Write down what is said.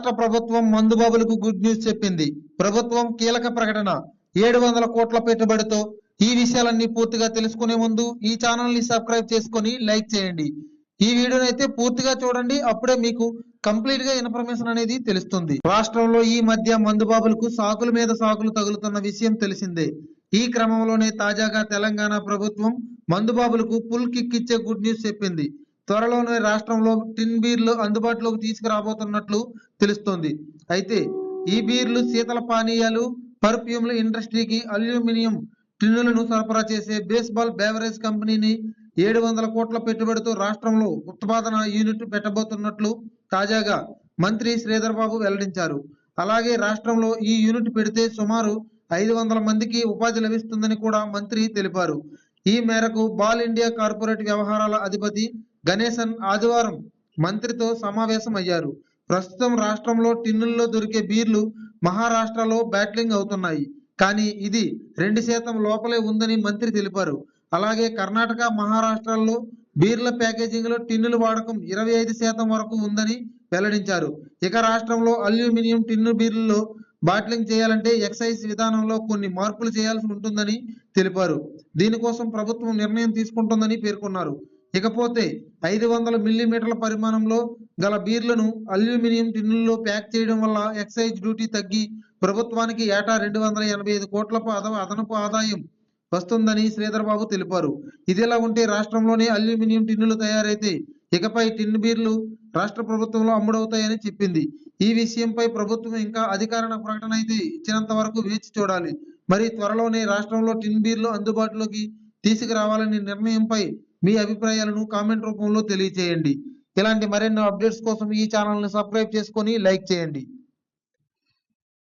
రాష్ట్ర ప్రభుత్వం మందుబాబులకు good news చెప్పింది. ప్రభుత్వం కీలక ప్రకటన 700 కోట్ల పెట్టుబడితో. ఈ విషయాలన్నీ పూర్తిగా తెలుసుకునే ముందు ఈ ఛానల్ ని సబ్స్క్రైబ్ చేసుకొని లైక్ చేయండి. ఈ వీడియోని అయితే పూర్తిగా చూడండి, అప్పుడే మీకు కంప్లీట్ గా ఇన్ఫర్మేషన్ అనేది తెలుస్తుంది. రాష్ట్రంలో ఈ మధ్య మందుబాబులకు సాకుల మీద సాకులు తగులుతున్న విషయం తెలిసిందే. ఈ క్రమంలోనే తాజాగా తెలంగాణ ప్రభుత్వం మందుబాబులకు ఫుల్ కిక్ ఇచ్చే గుడ్ న్యూస్ చెప్పింది. త్వరలోనే రాష్ట్రంలో టిన్ బీర్లు అందుబాటులోకి తీసుకురాబోతున్నట్లు తెలుస్తోంది. అయితే ఈ బీర్లు శీతల పానీయాలు, పర్ఫ్యూమ్ల ఇండస్ట్రీకి అల్యూమినియం టిన్నులను సరఫరా చేసే బేస్బాల్ బెవరేజ్ కంపెనీని 700 కోట్ల పెట్టుబడితో రాష్ట్రంలో ఉత్పాదన యూనిట్ పెట్టబోతున్నట్లు తాజాగా మంత్రి శ్రీధర్ బాబు వెల్లడించారు. అలాగే రాష్ట్రంలో ఈ యూనిట్ పెడితే సుమారు 500 మందికి ఉపాధి లభిస్తుందని కూడా మంత్రి తెలిపారు. ఈ మేరకు బాల్ ఇండియా కార్పొరేట్ వ్యవహారాల అధిపతి గణేశన్ ఆదివారం మంత్రితో సమావేశం అయ్యారు. ప్రస్తుతం రాష్ట్రంలో టిన్నుల్లో దొరికే బీర్లు మహారాష్ట్రలో బ్యాట్లింగ్ అవుతున్నాయి. కానీ ఇది 2% లోపలే ఉందని మంత్రి తెలిపారు. అలాగే కర్ణాటక, మహారాష్ట్రలో బీర్ల ప్యాకేజింగ్ లో టిన్నుల వాడకం 25% వరకు ఉందని వెల్లడించారు. ఇక రాష్ట్రంలో అల్యూమినియం టిన్ను బీర్లలో బాట్లింగ్ చేయాలంటే ఎక్సైజ్ విధానంలో కొన్ని మార్పులు చేయాల్సి ఉంటుందని తెలిపారు. దీనికోసం ప్రభుత్వం నిర్ణయం తీసుకుంటుందని పేర్కొన్నారు. ఇకపోతే 500 మిల్లీమీటర్ల పరిమాణంలో గల బీర్లను అల్యూమినియం టిన్నుల్లో ప్యాక్ చేయడం వల్ల ఎక్సైజ్ డ్యూటీ తగ్గి ప్రభుత్వానికి ఏటా 285 కోట్ల అదనపు ఆదాయం వస్తుందని శ్రీధర్ బాబు తెలిపారు. ఇదిలా ఉంటే రాష్ట్రంలోనే అల్యూమినియం టిన్నులు తయారైతే ఇకపై టిన్ బీర్లు రాష్ట్ర ప్రభుత్వంలో అమ్ముడవుతాయని చెప్పింది. ఈ విషయంపై ప్రభుత్వం ఇంకా అధికారిక ప్రకటన అయితే ఇచ్చినంత వరకు వేచి చూడాలి. మరి త్వరలోనే రాష్ట్రంలో టిన్ బీర్లు అందుబాటులోకి తీసుకురావాలనే నిర్ణయంపై మీ అభిప్రాయాలను కామెంట్ రూపంలో తెలియజేయండి. ఇలాంటి మరెన్నో అప్డేట్స్ కోసం ఈ ఛానల్ ని సబ్స్క్రైబ్ చేసుకొని లైక్ చేయండి.